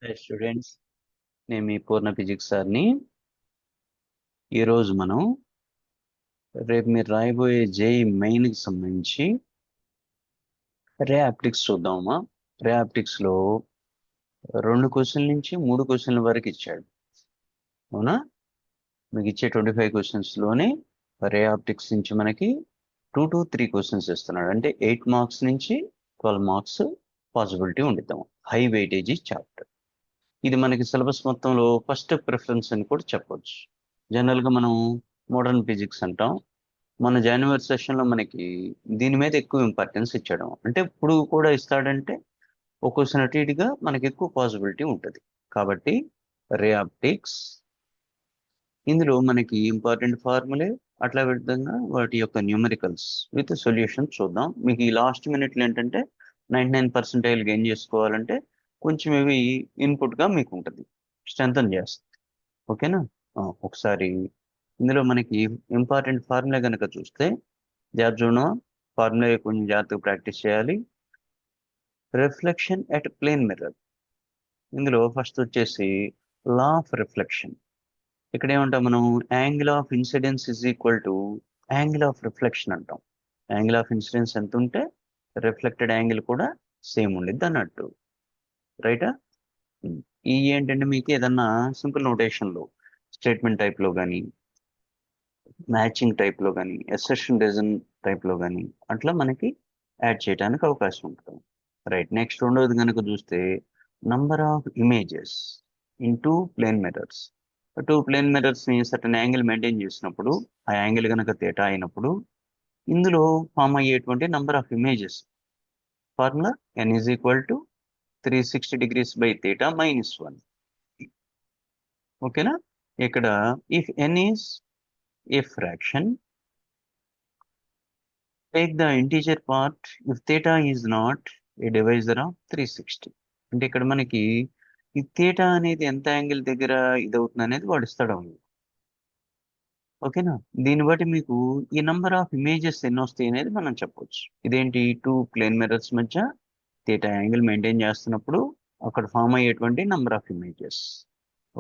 Hi students, నేను మీ పూర్ణ physics సార్ని. ఈరోజు మనం రేపు మీరు రాయబోయే జేఈ మెయిన్కి సంబంధించి రే ఆప్టిక్స్ చూద్దామా. రే ఆప్టిక్స్లో 2 క్వశ్చన్ల నుంచి 3 క్వశ్చన్ల వరకు ఇచ్చాడు. అవునా? మీకు ఇచ్చే 25 క్వశ్చన్స్లోనే రే ఆప్టిక్స్ నుంచి మనకి 2 to 3 క్వశ్చన్స్ ఇస్తున్నాడు. అంటే 8 మార్క్స్ నుంచి 12 మార్క్స్ పాసిబిలిటీ ఉండిద్దాం. High weightage chapter. ఇది మనకి సిలబస్ మొత్తంలో ఫస్ట్ ప్రిఫరెన్స్ అని కూడా చెప్పొచ్చు. జనరల్గా మనం మోడర్న్ ఫిజిక్స్ అంటాం. మన జనవరి సెషన్లో మనకి దీని మీద ఎక్కువ ఇంపార్టెన్స్ ఇచ్చాడు. అంటే ఇప్పుడు కూడా ఇస్తాడంటే ఒక క్వశ్చన్ అటు ఇటుగా మనకి ఎక్కువ పాసిబిలిటీ ఉంటుంది. కాబట్టి రే ఆప్టిక్స్ ఇందులో మనకి ఇంపార్టెంట్ ఫార్ములే, అట్లా విధంగా వాటి యొక్క న్యూమరికల్స్ విత్ సొల్యూషన్ చూద్దాం. మీకు ఈ లాస్ట్ మినిట్లో ఏంటంటే 99% గెయిన్ చేసుకోవాలంటే కొంచెం ఇవి ఇన్పుట్గా మీకు ఉంటుంది, స్ట్రెంథన్ చేస్తుంది. ఓకేనా? ఒకసారి ఇందులో మనకి ఇంపార్టెంట్ ఫార్ములా కనుక చూస్తే జార్జోనో ఫార్ములా కొంచెం జాగ్రత్తగా ప్రాక్టీస్ చేయాలి. Reflection at plane mirror. ఇందులో ఫస్ట్ వచ్చేసి లా ఆఫ్ రిఫ్లెక్షన్. ఇక్కడ ఏమంటాం మనం? Angle of incidence is equal to angle of reflection అంటాం. యాంగిల్ ఆఫ్ ఇన్సిడెన్స్ ఎంత ఉంటే రిఫ్లెక్టెడ్ యాంగిల్ కూడా సేమ్ ఉండిద్ది అన్నట్టు. రైటా? ఈ ఏంటంటే మీకు ఏదన్నా సింపుల్ నోటేషన్లో స్టేట్మెంట్ టైప్లో కానీ, మ్యాచింగ్ టైప్లో కానీ, ఎసెషన్ రీజన్ టైప్లో కానీ అట్లా మనకి యాడ్ చేయడానికి అవకాశం ఉంటుంది. రైట్. నెక్స్ట్ రెండవది కనుక చూస్తే number of images in 2 plane mirrors. 2 plane మిర్రర్స్ని సర్టన్ యాంగిల్ మెయింటైన్ చేసినప్పుడు, ఆ యాంగిల్ కనుక తేటా అయినప్పుడు ఇందులో ఫామ్ అయ్యేటువంటి number of images formula n is equal to 360 degrees by theta minus 1. ఓకేనా? ఇక్కడ if n is a fraction, take the integer part if theta is not a divisor of 360. అంటే ఇక్కడ మనకి ఈ theta అనేది ఎంత యాంగిల్ దగ్గర ఇదవుతుంది అనేది వాడు ఇస్తాడు. ఓకేనా? దీన్ని బట్టి మీకు ఈ నంబర్ ఆఫ్ ఇమేజెస్ ఎన్ని వస్తాయి అనేది మనం చెప్పొచ్చు. ఇదేంటి? 2 ప్లేన్ మిర్రర్స్ మధ్య theta యాంగిల్ మెయింటైన్ చేస్తున్నప్పుడు అక్కడ ఫామ్ అయ్యేటువంటి నంబర్ ఆఫ్ ఇమేజెస్.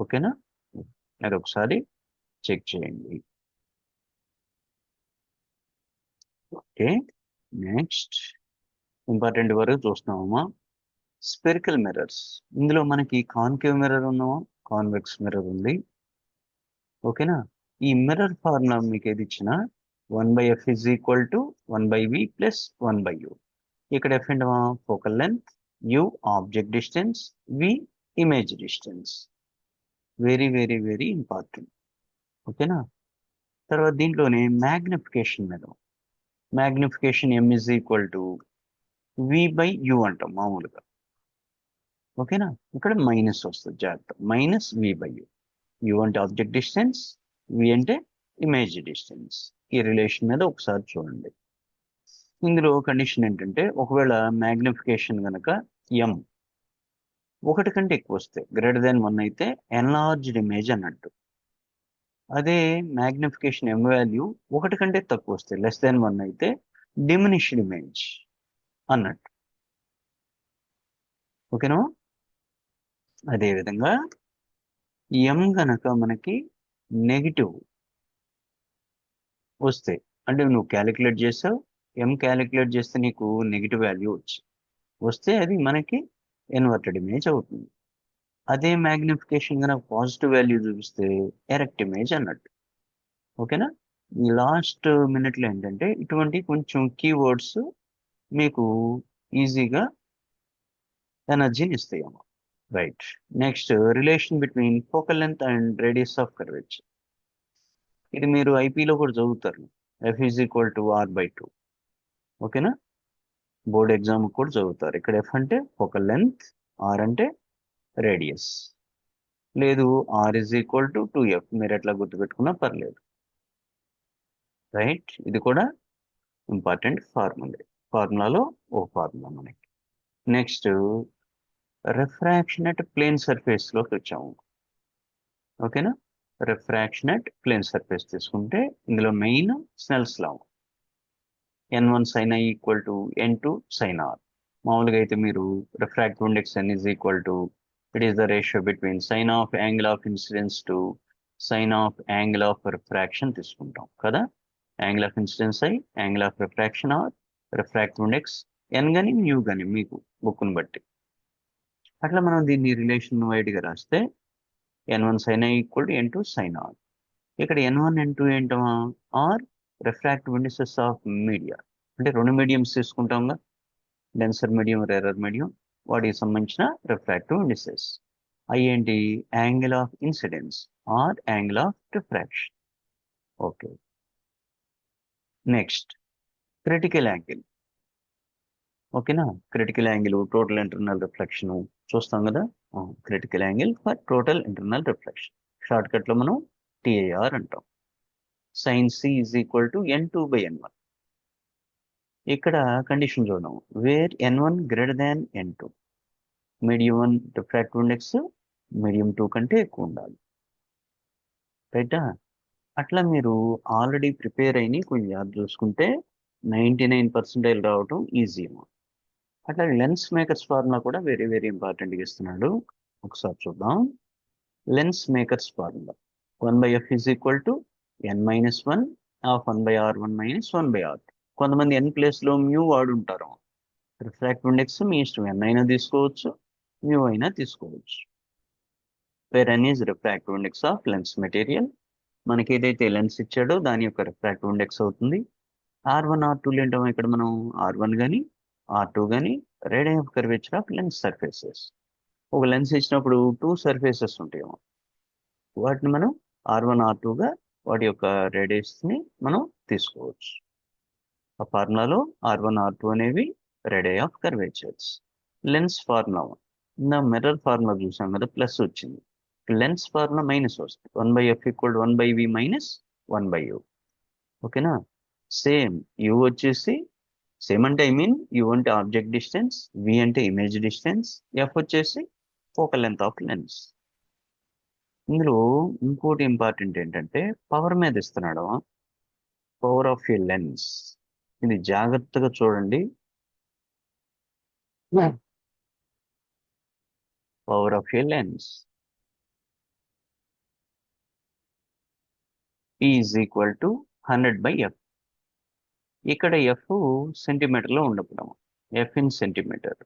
ఓకేనా? అది ఒకసారి చెక్ చేయండి. ఓకే, నెక్స్ట్ ఇంపార్టెంట్ వరకు చూస్తున్నామా. Spherical mirrors. ఇందులో మనకి కాన్కేవ్ మిర్రర్ ఉన్నామా, కాన్వెక్స్ మిర్రర్ ఉంది. ఓకేనా? ఈ మిర్రర్ ఫార్ములా మీకు ఏది ఇచ్చినా 1/f is equal to 1/v plus 1/u. ఇక్కడ f అంటే focal length, u object distance, v image distance. Very very very important. ఓకేనా? తర్వాత దీంట్లోనే మ్యాగ్నిఫికేషన్ మీద, magnification m is equal to v/u అంటాం మామూలుగా. ఓకేనా? ఇక్కడ మైనస్ వస్తుంది, జాగ్రత్త. Minus v/u. u అంటే ఆబ్జెక్ట్ డిస్టెన్స్, v అంటే ఇమేజ్ డిస్టెన్స్. ఈ రిలేషన్ మీద ఒకసారి చూడండి. ఇందులో కండిషన్ ఏంటంటే ఒకవేళ మ్యాగ్నిఫికేషన్ కనుక m 1 కంటే ఎక్కువ వస్తే, గ్రేటర్ దాన్ 1 అయితే ఎన్లార్జ్డ్ ఇమేజ్ అన్నట్టు. అదే మ్యాగ్నిఫికేషన్ m వాల్యూ 1 కంటే తక్కువ వస్తే, లెస్ దాన్ 1 అయితే డిమినిష్డ్ ఇమేజ్ అన్నట్టు. ఓకేనా? అదేవిధంగా m గనక మనకి నెగిటివ్ వస్తే, అంటే నువ్వు క్యాలిక్యులేట్ చేసావు, m క్యాలిక్యులేట్ చేస్తే నీకు నెగిటివ్ వాల్యూ వస్తే అది మనకి ఇన్వర్టెడ్ ఇమేజ్ అవుతుంది. అదే మ్యాగ్నిఫికేషన్ కనుక పాజిటివ్ వాల్యూ చూపిస్తే ఎరెక్ట్ ఇమేజ్ అన్నట్టు. ఓకేనా? ఈ లాస్ట్ మినిట్లో ఏంటంటే ఇటువంటి కొంచెం కీవర్డ్స్ మీకు ఈజీగా ఎనర్జీని ఇస్తాయేమో. Right. Next relation between focal length and radius of curvature. ఇది మీరు ఐపీలో కూడా చదువుతారు. f is equal to r/2. ఓకేనా? బోర్డ్ ఎగ్జామ్ కూడా చదువుతారు. ఇక్కడ f అంటే ఫోకల్ లెంత్, r అంటే రేడియస్. లేదు r is equal to 2f, మీరు ఎట్లా గుర్తుపెట్టుకున్నా పర్లేదు. రైట్. ఇది కూడా ఇంపార్టెంట్ ఫార్ములాలో ఒక ఫార్ములా మనకి. నెక్స్ట్ రిఫ్రాక్షన్ అట్ ప్లేన్ సర్ఫేస్లోకి వచ్చాము. ఓకేనా? రిఫ్రాక్షన్ అట్ ప్లేన్ సర్ఫేస్ తీసుకుంటే ఇందులో main Snell's law, n1 sin i equal to n2 sin r. మామూలుగా అయితే మీరు refractive index n is equal to It is the ratio between sine of angle of incidence to sine of angle of refraction తీసుకుంటాం కదా. Angle of incidence అయి angle of refraction or refractive index n కానీ mu కానీ మీకు బుక్ను బట్టి. అట్లా మనం దీన్ని రిలేషన్ వైడ్గా రాస్తే n1 sin i equal to n2 sin r. ఇక్కడ n1 n2 ఏంటమా are refractive indices of media, అంటే రెండు మీడియంస్ తీసుకుంటాంగా, డెన్సర్ మీడియం రేరర్ మీడియం, వాటికి సంబంధించిన రిఫ్రాక్టివ్ ఇండిసెస్. అవి ఏంటి angle of incidence or angle of refraction. Okay, next critical angle. ఓకేనా, critical angle total internal reflection చూస్తాం కదా. Critical angle for total internal reflection short కట్లో మనం టిఐఆర్ అంటాం. Sine C is equal to n2/n1. ఇక్కడ condition చూడడం, where n1 greater than n2, medium 1 refractive index medium 2 కంటే ఎక్కువ ఉండాలి. రైటా? అట్లా మీరు ఆల్రెడీ ప్రిపేర్ అయిన కొంచెం యాద్ చూసుకుంటే 99% రావటం ఈజీ. అట్లా లెన్స్ మేకర్స్ ఫార్ములా కూడా వెరీ వెరీ ఇంపార్టెంట్గా ఇస్తున్నాడు. ఒకసారి చూద్దాం. Lens makers formula 1/f is equal to n-1 of 1/r1 minus 1/r2. కొంతమంది n ప్లేస్లో మ్యూ వాడుంటారు. రిఫ్రాక్టివ్ ఇండెక్స్ మీ ఇష్టం, n అయినా తీసుకోవచ్చు, మ్యూ అయినా తీసుకోవచ్చు. Where n is refractive index of lens material. మనకి ఏదైతే లెన్స్ ఇచ్చాడో దాని యొక్క రిఫ్రాక్టివ్ ఇండెక్స్ అవుతుంది. R1 R2 ఏంటో ఇక్కడ మనం R1 కానీ R2 కానీ radius of curvature of lens surfaces. ఒక లెన్స్ ఇచ్చినప్పుడు 2 సర్ఫేసెస్ ఉంటాయేమో, వాటిని మనం R1 R2గా వాటి యొక్క రేడియస్ని మనం తీసుకోవచ్చు. ఆ ఫార్ములాలో R1 R2 అనేవి radius of curvatures. Lens formula mirror formula చూసాం కదా, ప్లస్ వచ్చింది. లెన్స్ ఫార్ములా మైనస్ వస్తుంది. 1/f equal 1/v minus 1/u. ఓకేనా? సేమ్ u వచ్చేసి సేమ్ అంటే ఐ మీన్ u అంటే ఆబ్జెక్ట్ డిస్టెన్స్, v అంటే ఇమేజ్ డిస్టెన్స్, f వచ్చేసి ఫోకల్ లెంత్ ఆఫ్ లెన్స్. ఇందులో ఇంకోటి ఇంపార్టెంట్ ఏంటంటే పవర్ మీద ఇస్తున్నాడు, పవర్ ఆఫ్ ఏ లెన్స్. ఇది జాగ్రత్తగా చూడండి. Power of a lens P is equal to 100/f. ఇక్కడ f సెంటీమీటర్లో ఉండప్పుడు f ఇన్ సెంటీమీటర్.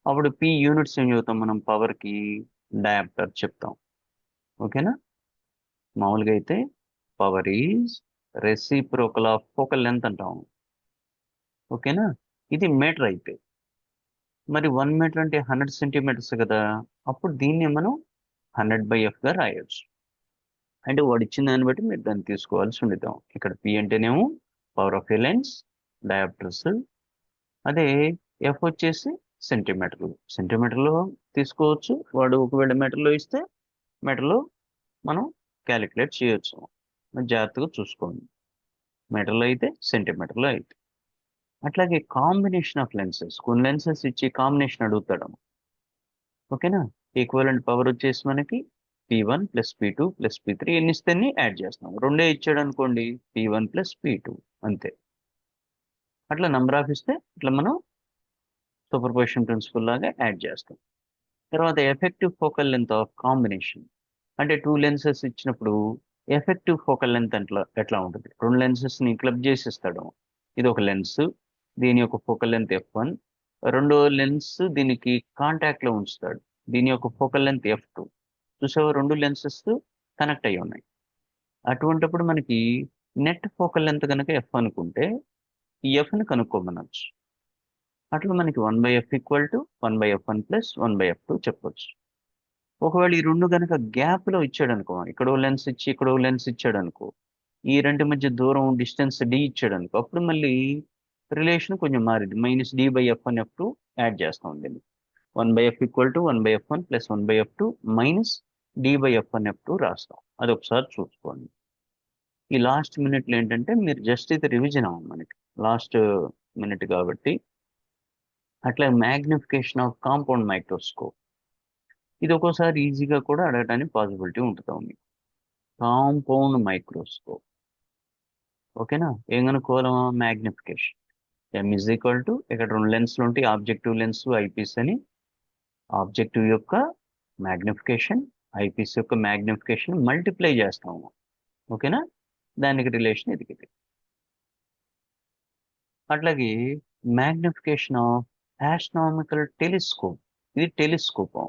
అప్పుడు P యూనిట్స్ ఏం చదువుతాం మనం, పవర్కి డయాప్టర్ చెప్తాం. ఓకేనా? మామూలుగా అయితే power is reciprocal of focal length అంటాం. ఓకేనా? ఇది మీటర్ అయితే, మరి 1 మీటర్ అంటే 100 సెంటీమీటర్స్ కదా, అప్పుడు దీన్ని మనం 100/fగా రాయొచ్చు. అంటే వాడు ఇచ్చిన దాన్ని బట్టి మీరు దాన్ని తీసుకోవాల్సి ఉండేదాం. ఇక్కడ P అంటేనేమో power of a lens, dioptres. అదే F వచ్చేసి సెంటీమీటర్లు. సెంటీమీటర్లో తీసుకోవచ్చు, వాడు ఒకవేళ మీటర్లో ఇస్తే మీటర్లో మనం క్యాలిక్యులేట్ చేయొచ్చు. జాగ్రత్తగా చూసుకోండి, మీటర్లో అయితే సెంటీమీటర్లో అయితే. అట్లాగే కాంబినేషన్ ఆఫ్ లెన్సెస్, కొన్ని లెన్సెస్ ఇచ్చి కాంబినేషన్ అడుగుతాడు. ఓకేనా? ఈక్వలెంట్ పవర్ వచ్చేసి మనకి P1 + P2 + P3 ఎన్ని ఇస్తే యాడ్ చేస్తాం. రెండే ఇచ్చాడు అనుకోండి, P1 + P2 అంతే. అట్లా నెంబర్ ఆఫ్ ఇస్తే ఇట్లా మనం సూపర్ పొజిషన్ ప్రిన్సిపల్ లాగా యాడ్ చేస్తాం. తర్వాత effective focal length of combination, అంటే 2 లెన్సెస్ ఇచ్చినప్పుడు ఎఫెక్టివ్ ఫోకల్ లెంత్ ఎట్లా ఉంటుంది. 2 లెన్సెస్ని క్లబ్ చేసి ఇస్తాడు. ఇది ఒక లెన్స్, దీని యొక్క ఫోకల్ లెంత్ f1. రెండో లెన్స్ దీనికి కాంటాక్ట్లో ఉంచుతాడు, దీని యొక్క ఫోకల్ లెంత్ f2. చూసావా, 2 లెన్సెస్ కనెక్ట్ అయ్యి ఉన్నాయి. అటువంటిప్పుడు మనకి నెట్ ఫోకల్ లెంత్ కనుక f అనుకుంటే ఈ fని కనుక్కోమనొచ్చు. అట్లా మనకి 1/f equal to 1/f1 + 1/f2 చెప్పొచ్చు. ఒకవేళ ఈ రెండు కనుక గ్యాప్లో ఇచ్చాడు అనుకో, ఇక్కడో లెన్స్ ఇచ్చి ఇక్కడో లెన్స్ ఇచ్చాడు అనుకో, ఈ రెండు మధ్య దూరం డిస్టెన్స్ d ఇచ్చాడు అనుకో, అప్పుడు మళ్ళీ రిలేషన్ కొంచెం మారింది, -d/f1 f2 యాడ్ చేస్తాం. దీన్ని 1/f equal to 1/f1 + 1/f2 minus d/f1 f2 రాస్తాం. అది ఒకసారి చూసుకోండి. ఈ లాస్ట్ మినిట్లో ఏంటంటే మీరు జస్ట్ ఇది రివిజన్ అవ్వం, మనకి లాస్ట్ మినిట్ కాబట్టి. అట్లా మ్యాగ్నిఫికేషన్ ఆఫ్ కాంపౌండ్ మైక్రోస్కోప్, ఇది ఒక్కోసారి ఈజీగా కూడా అడగడానికి పాసిబిలిటీ ఉంటుంది. Compound microscope. ఓకేనా? ఏం కనుక్కోవాలి, magnification. m is equal to, ఇక్కడ 2 లెన్స్లు ఉంటాయి, ఆబ్జెక్టివ్ లెన్స్, ఐపీస్ అని. ఆబ్జెక్టివ్ యొక్క మ్యాగ్నిఫికేషన్, ఐపీస్ యొక్క మ్యాగ్నిఫికేషన్ మల్టిప్లై చేస్తాము. ఓకేనా, దానికి రిలేషన్ ఇది. అట్లాగే మ్యాగ్నిఫికేషన్ ఆఫ్ ఆస్ట్రానమికల్ టెలిస్కోప్, ఇది టెలిస్కోప్,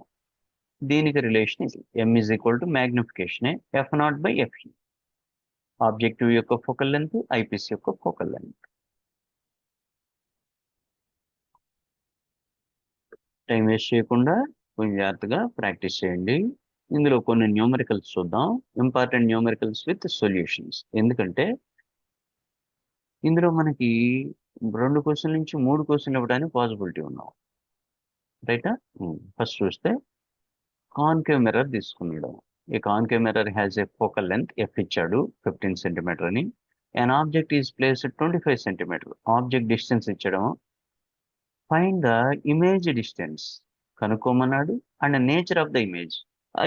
దీనికి రిలేషన్ ఇది. M is equal to magnification f naught by f, objective యొక్క ఫోకల్ లెంత్, ఐపీస్ యొక్క ఫోకల్ లెంత్. టైం వేస్ట్ చేయకుండా కొంచెం జాగ్రత్తగా ప్రాక్టీస్ చేయండి. ఇందులో కొన్ని న్యూమరికల్స్ చూద్దాం, ఇంపార్టెంట్ న్యూమరికల్స్ విత్ సొల్యూషన్స్. ఎందుకంటే ఇందులో మనకి 2 క్వశ్చన్ల నుంచి 3 క్వశ్చన్లు ఇవ్వడానికి పాసిబిలిటీ ఉన్నాం. రైటా? ఫస్ట్ చూస్తే కాన్కేవ్ మిర్రర్ తీసుకున్నాడు. ఈ concave mirror has a focal length f ఇచ్చాడు 15 సెంటీమీటర్ అని. an object is placed 25 centimetre, object distance ఇచ్చడం. ఫైండ్ ద ఇమేజ్ డిస్టెన్స్ కనుక్కోమన్నాడు, and nature of the image, ఆ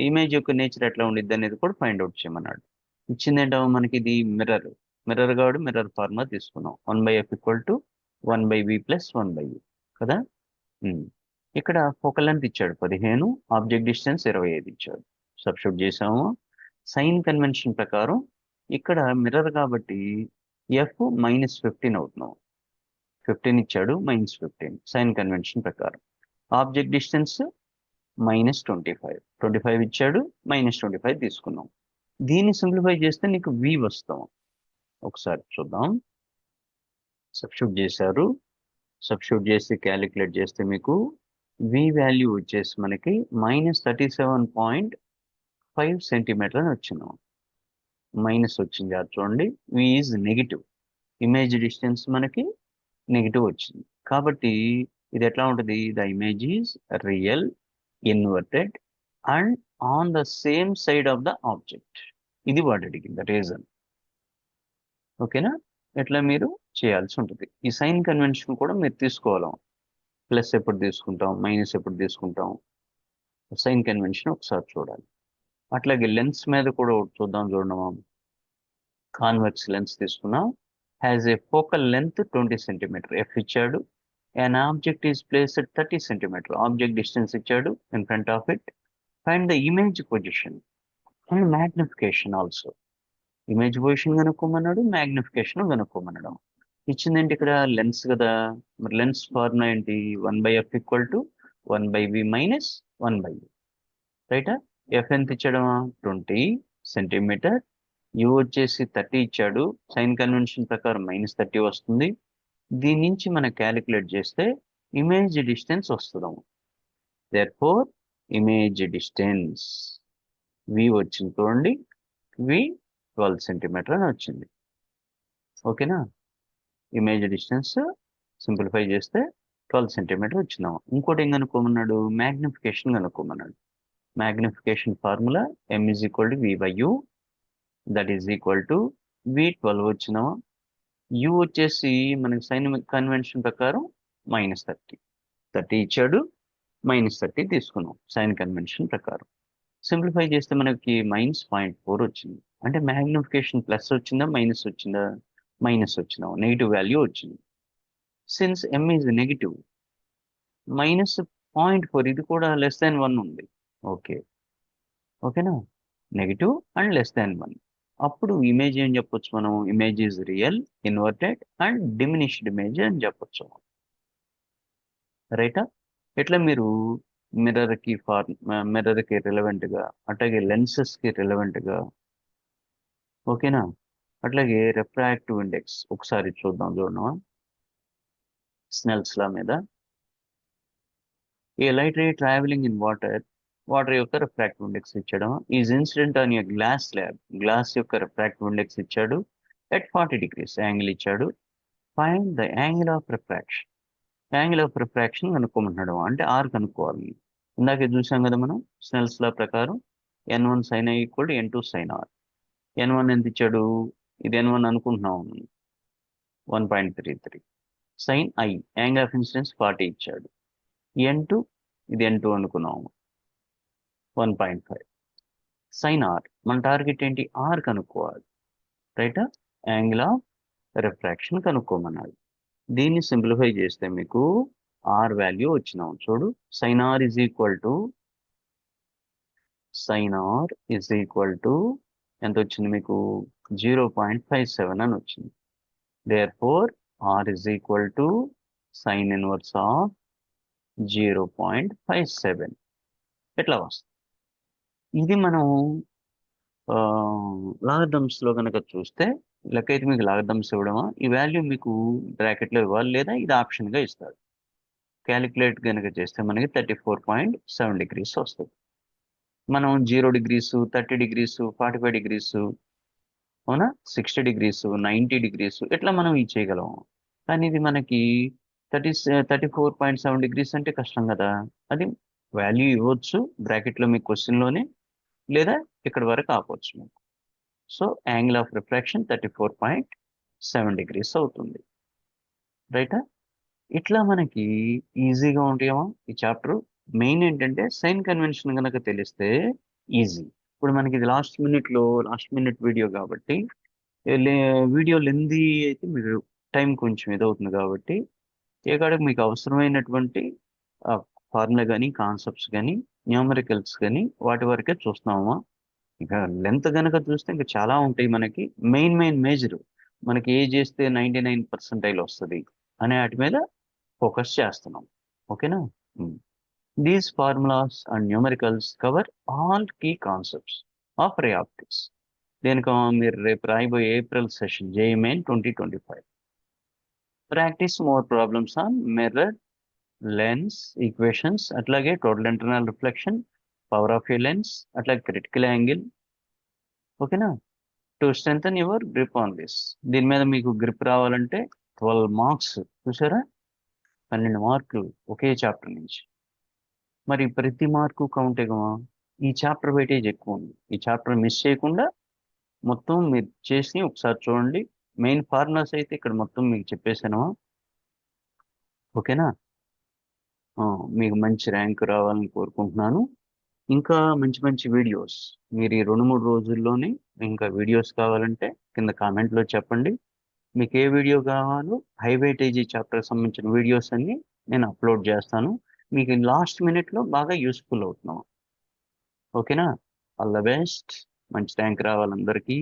ఇమేజ్ యొక్క నేచర్ ఎట్లా ఉండిద్ది అనేది కూడా ఫైండ్ అవుట్ చేయమన్నాడు. ఇచ్చిందేంటో మనకి ఇది మిర్రర్, మిర్రర్ కాబట్టి మిర్రర్ ఫార్ములా తీసుకున్నాం. 1/f = 1/v + 1/u కదా. ఇక్కడ ఫోకల్ లెంత్ ఇచ్చాడు 15, ఆబ్జెక్ట్ డిస్టెన్స్ 25 ఇచ్చాడు. సబ్స్టిట్యూట్ చేసాము. సైన్ కన్వెన్షన్ ప్రకారం ఇక్కడ మిర్రర్ కాబట్టి ఎఫ్ -15 అవుతున్నాం. 15 ఇచ్చాడు, -15 సైన్ కన్వెన్షన్ ప్రకారం. ఆబ్జెక్ట్ డిస్టెన్స్ -25, 25 ఇచ్చాడు, -25 తీసుకున్నాం. దీన్ని సింప్లిఫై చేస్తే నీకు v వస్తాం. ఒకసారి చూద్దాం. సబ్స్టిట్యూట్ చేశారు, సబ్స్టిట్యూట్ చేసి క్యాలిక్యులేట్ చేస్తే మీకు v వాల్యూ వచ్చేసి మనకి -37.5 సెంటీమీటర్ అని వచ్చినాం. మైనస్ వచ్చింది అది చూడండి. v is negative, image distance మనకి నెగిటివ్ వచ్చింది కాబట్టి ఇది ఎట్లా ఉంటుంది? The image is real, inverted and on the same side of the object. ఇది వాడు అడిగింది రీజన్. ఓకేనా, ఎట్లా మీరు చేయాల్సి ఉంటుంది. ఈ సైన్ కన్వెన్షన్ కూడా మీరు తీసుకోవాలి. ప్లస్ ఎప్పుడు తీసుకుంటాం, మైనస్ ఎప్పుడు తీసుకుంటాం, సైన్ కన్వెన్షన్ ఒకసారి చూడాలి. అట్లాగే లెన్స్ మీద కూడా చూద్దాం. చూడడం కాన్వెక్స్ లెన్స్ తీసుకున్నాం. Has a focal length 20 centimetre, f ఇచ్చాడు. an object is placed at 30 centimetre, object distance ఇచ్చాడు in front of it. Find the image position and magnification also. Image position కనుక్కోమన్నాడు, మ్యాగ్నిఫికేషన్ కనుక్కోమన్నాడు. ఇచ్చిందేంటి ఇక్కడ? లెన్స్ కదా, మరి lens formula ఏంటి? 1/f = 1/v - 1/u. రైటా? ఎఫ్ ఎంత ఇచ్చాడు? 20 సెంటీమీటర్. యూ వచ్చేసి 30 ఇచ్చాడు, సైన్ కన్వెన్షన్ ప్రకారం -30 వస్తుంది. దీని నుంచి మనం క్యాలిక్యులేట్ చేస్తే ఇమేజ్ డిస్టెన్స్ వస్తున్నాము. దేర్ఫోర్ ఇమేజ్ డిస్టెన్స్ v వచ్చింది చూడండి, v 12 సెంటీమీటర్ అని వచ్చింది. ఓకేనా, ఇమేజ్ డిస్టెన్స్ సింప్లిఫై చేస్తే 12 సెంటీమీటర్ వచ్చినాము. ఇంకోటి ఏం కనుక్కోమన్నాడు? మ్యాగ్నిఫికేషన్ కనుక్కోమన్నాడు. Magnification formula m = v/u, that is equal to v12 వచ్చినాము. u వచ్చేసి మనకి సైన్ కన్వెన్షన్ ప్రకారం -30 ఇచ్చాడు, -30 తీసుకున్నాం సైన్ కన్వెన్షన్ ప్రకారం. సింప్లిఫై చేస్తే మనకి -0.4 వచ్చింది. అంటే మ్యాగ్నిఫికేషన్ ప్లస్ వచ్చిందా మైనస్ వచ్చిందా? మైనస్ వచ్చినా, నెగిటివ్ వాల్యూ వచ్చింది. సిన్స్ m ఈజ్ నెగిటివ్, -0.4 ఇది కూడా <1 ఉంది. ఓకేనా, నెగిటివ్ అండ్ <1. అప్పుడు ఇమేజ్ ఏం చెప్పొచ్చు మనం? Image is real, inverted and diminished image అని చెప్పొచ్చు. రైటా? ఇట్లా మీరు మిర్రర్కి రిలవెంట్గా, అట్లాగే లెన్సెస్కి రిలవెంట్గా. ఓకేనా, అట్లాగే రిఫ్రాక్టివ్ ఇండెక్స్ ఒకసారి చూడడం. స్నెల్స్ లా మీద a light ray travelling in water యొక్క రిఫ్రాక్టివ్ ఇండెక్స్ ఇచ్చడం. Is incident on a glass slab, glass యొక్క రిఫ్రాక్టివ్ ఇండెక్స్ ఇచ్చాడు at 40 degrees యాంగిల్ ఇచ్చాడు. Find the angle of refraction, angle of refraction కనుక్కోమంటున్నాడు. అంటే ఆర్ కనుక్కోవాలి. ఇందాకే చూసాం కదా మనం స్నెల్స్ లా ప్రకారం n1 sin i = n2 sin r. n1 ఎంత ఇచ్చాడు? ఇది n1 అనుకుంటున్నాం, 1.33. sin i angle of incidence 40 ఇచ్చాడు. n2 ఇది n2 అనుకున్నాము, 1.5. sin r మన టార్గెట్ ఏంటి? r కనుక్కోవాలి. రైటా? యాంగిల్ ఆఫ్ రిఫ్రాక్షన్ కనుక్కోమన్నాడు. దీన్ని సింప్లిఫై చేస్తే మీకు r వాల్యూ వచ్చినాం. చూడు, sin r = sine r is equal to ఎంత వచ్చింది మీకు 0.57 అని వచ్చింది. Therefore r is equal to sine inverse of 0.57 ఎట్లా వస్తుంది. ఇది మనం లాగర్థమ్స్ లో కనుక చూస్తే లెక్క అయితే మీకు లాగర్థమ్స్ ఇవ్వడమా, ఈ వాల్యూ మీకు బ్రాకెట్లో ఇవ్వాలి లేదా ఇది ఆప్షన్గా ఇస్తారు. క్యాలిక్యులేట్ కనుక చేస్తే మనకి 34.7 డిగ్రీస్ వస్తుంది. మనం 0 డిగ్రీస్, 30 డిగ్రీస్, 45 డిగ్రీస్, అవునా, 60 డిగ్రీస్, 90 డిగ్రీస్ ఇట్లా మనం చేయగలం. కానీ ఇది మనకి 34.7 డిగ్రీస్ అంటే కష్టం కదా. అది వాల్యూ ఇవ్వచ్చు బ్రాకెట్లో మీ క్వశ్చన్లోనే, లేదా ఇక్కడ వరకు ఆపవచ్చు మీకు. So angle of refraction 34.7 degrees అవుతుంది. రైటా? ఇట్లా మనకి ఈజీగా ఉంటాయేమో ఈ చాప్టర్. మెయిన్ ఏంటంటే సైన్ కన్వెన్షన్ కనుక తెలిస్తే ఈజీ. ఇప్పుడు మనకి ఇది లాస్ట్ మినిట్ వీడియో కాబట్టి వీడియో లెంది అయితే మీరు టైం కొంచెం ఇదవుతుంది కాబట్టి ఇక్కడ మీకు అవసరమైనటువంటి ఫార్ములా కానీ కాన్సెప్ట్స్ కానీ న్యూమరికల్స్ కానీ వాటి వరకే చూస్తున్నామా. ఇక లెంత్ కనుక చూస్తే ఇంకా చాలా ఉంటాయి మనకి. మేజర్ మనకి ఏ చేస్తే 99% వస్తుంది అనే వాటి మీద ఫోకస్ చేస్తున్నాం. ఓకేనా? These formulas and numericals cover all key concepts of ray optics. దేనికి మీరు రేపు రాయబోయే April session JEE Main 2025. Practice more problems on mirror, lens equations, అట్లాగే total internal reflection, power of a lens, అట్లాగే క్రిటికల్ యాంగిల్. ఓకేనా? To strengthen your grip on this. దీని మీద మీకు గ్రిప్ రావాలంటే 12 మార్క్స్, చూసారా, 12 మార్కులు ఒకే చాప్టర్ నుంచి. మరి ప్రతి మార్కు కౌంట్ ఎగమా. ఈ చాప్టర్ వెయిటేజ్ ఎక్కువ ఉంది. ఈ చాప్టర్ మిస్ చేయకుండా మొత్తం మీరు చేసి ఒకసారి చూడండి. మెయిన్ ఫార్ములాస్ అయితే ఇక్కడ మొత్తం మీకు చెప్పేసాను. ఓకేనా? మీకు మంచి ర్యాంక్ రావాలని కోరుకుంటున్నాను. ఇంకా మంచి మంచి వీడియోస్ మీరు ఈ 2-3 రోజుల్లోనే ఇంకా వీడియోస్ కావాలంటే కింద కామెంట్లో చెప్పండి. మీకు ఏ వీడియో కావాలో హై వెయిటేజీ చాప్టర్కి సంబంధించిన వీడియోస్ అన్ని నేను అప్లోడ్ చేస్తాను. మీకు లాస్ట్ మినిట్లో బాగా యూస్ఫుల్ అవుతున్నాం. ఓకేనా? All the best. మంచి ర్యాంక్ రావాలి అందరికీ.